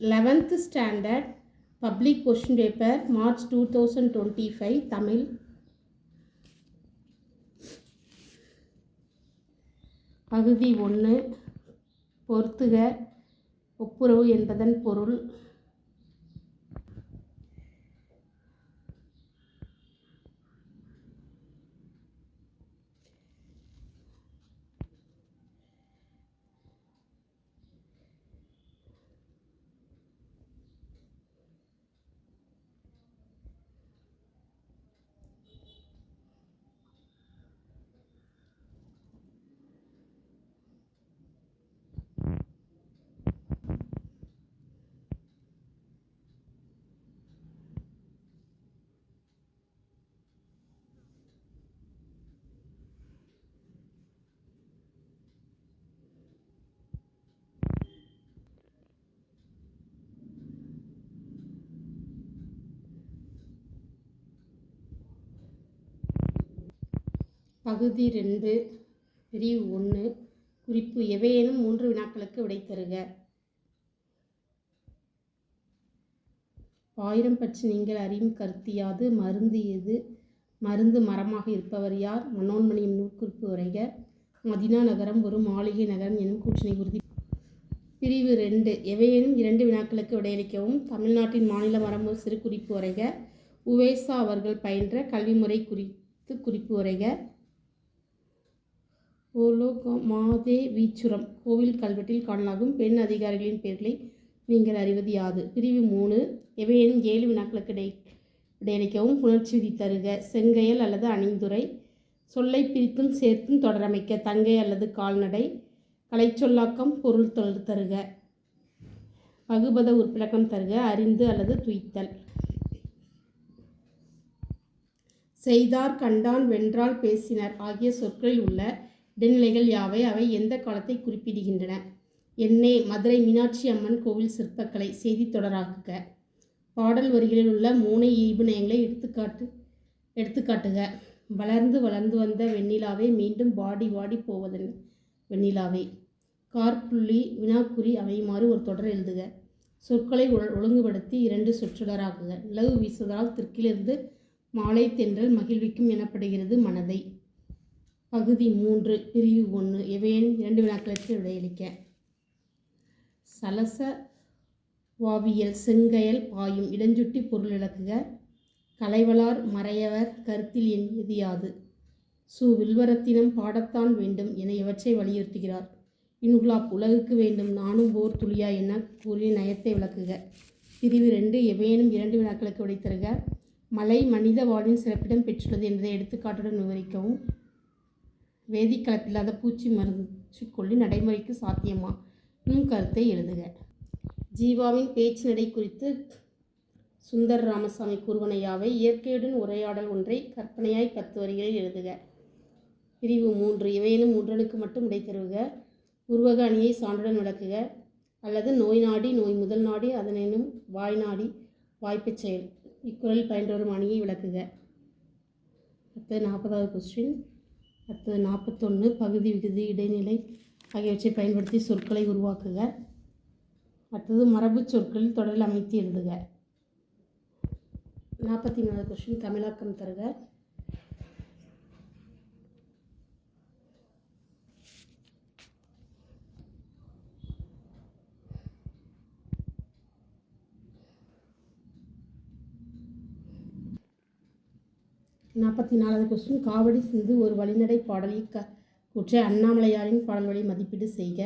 11th Standard Public Question Paper March 2025 Tamil. பகுதி 1. பொறுத்துக. ஒப்புரவு என்பதன் பொருள். பகுதி 2 பிரிவு 1 குறிப்பு. எவையேனும் 3 வினாக்களுக்கு விடை தருக. ஆயிரம் பற்றி நீங்கள் அறியும் கருத்து யாது? மருந்து எது? மருந்து மரமாக இருப்பவர் யார்? மனோன்மணியின் நூற்குறிப்பு வரைக. மதினா நகரம் ஒரு மாளிகை நகரம் எனும் கூற்றினை உறுதி. பிரிவு 2 எவையேனும் 2 வினாக்களுக்கு விடையளிக்கவும். தமிழ்நாட்டின் மாநில மரம் ஒரு சிறு குறிப்பு வரைக. உவேசா அவர்கள் பயின்ற கல்வி முறை குறித்து குறிப்பு வரைக. மாதே வீச்சுரம் கோவில் கல்வெட்டில் காணலாகும் பெண் அதிகாரிகளின் பெயர்களை நீங்கள் அறிவது யாது? பிரிவு 3 எவையேனும் 7 வினாக்களுக்கு இடையளிக்கவும். புணர்ச்சி விதி தருக. செங்கையல் அல்லது அணிந்துரை. சொல்லை பிரித்தும் சேர்த்தும் தொடரமைக்க. தங்கை அல்லது கால்நடை. கலைச்சொல்லாக்கம். பொருள் தருக. பகுபத உறுப்பிலக்கம் தருக. அறிந்து அல்லது துய்த்தல். செய்தார், கண்டான், வென்றால், பேசினர் ஆகிய சொற்களில் உள்ள இடைநிலைகள் யாவை? அவை எந்த காலத்தை குறிப்பிடுகின்றன? எண்ணே மதுரை மீனாட்சி அம்மன் கோவில் சிற்பக்கலை. செய்தி தொடராக்குக. பாடல் வரிகளில் உள்ள மூனை ஈபு நயங்களை எடுத்துக்காட்டுக. வளர்ந்து வளர்ந்து வந்த வெண்ணிலாவே மீண்டும் வாடி வாடி போவதன் வெண்ணிலாவே. கார்புள்ளி வினாக்குறி அமையுமாறு ஒரு தொடர் எழுதுக. சொற்களை ஒழுங்குபடுத்தி 2 சொற்றொடராக்குக. நிலவு வீசுவதால் தெற்கிலிருந்து மாலை தென்றல் மகிழ்விக்கும் எனப்படுகிறது மனதை. பகுதி 3 பிரிவு 1 எவையேனும் 2 வினாக்களுக்கு விடையளிக்க. சலச வாவியல். செங்கயல் பாயும். இடஞ்சுட்டி பொருள் விளக்குக. கலைவளார் மறையவர் கருத்தில் எண்ணியது யாது? வில்வரத்தினம் பாடத்தான் வேண்டும் என இவற்றை வலியுறுத்துகிறார். இன்குலாப் உலகுக்கு வேண்டும் நானும் ஓர் துளியா என கூறிய நயத்தை விளக்குக. பிரிவு 2 எவையேனும் 2 வினாக்களுக்கு விடை தருக. மலை மனித வாழ்வின் சிறப்பிடம் பெற்றுள்ளது என்பதை எடுத்துக்காட்டுடன் விவரிக்கவும். வேதிக்கலப்பில்லாத பூச்சி மருந்து கொல்லி நடைமுறைக்கு சாத்தியமா என்னும் கருத்தை எழுதுக. ஜீவாவின் பேச்சு நடை குறித்து சுந்தர் ராமசாமி கூறுவன யாவை? இயற்கையுடன் உரையாடல் ஒன்றை கற்பனையாய் 10 வரிகளில் எழுதுக. பிரிவு 3 எவையேனும் 3னுக்கு மட்டும் விடை தருக. உருவக அணியை சான்றுடன் விளக்குக. அல்லது நோய் நாடி நோய் முதல் நாடி அதனெனும் வாய் நாடி வாய்ப்புச் செயல். இக்குறளில் பயின்று வரும் அணியை விளக்குக. அடுத்தது 40வது கொஸ்டின். அடுத்தது 41 பகுதி விகுதி இடைநிலை ஆகியவற்றை பயன்படுத்தி சொற்களை உருவாக்குக. அடுத்தது மரபு சொற்களில் தொடரில் அமைத்து எழுதுக. 43வது கொஸ்டின் தமிழாக்கம் தருக. நாற்பத்தி கொஸ்டின் காவடி சிந்து ஒரு வழிநடை பாடலில் கூற்றை அண்ணாமலையாரின் பாடல் வழி மதிப்பீடு செய்க.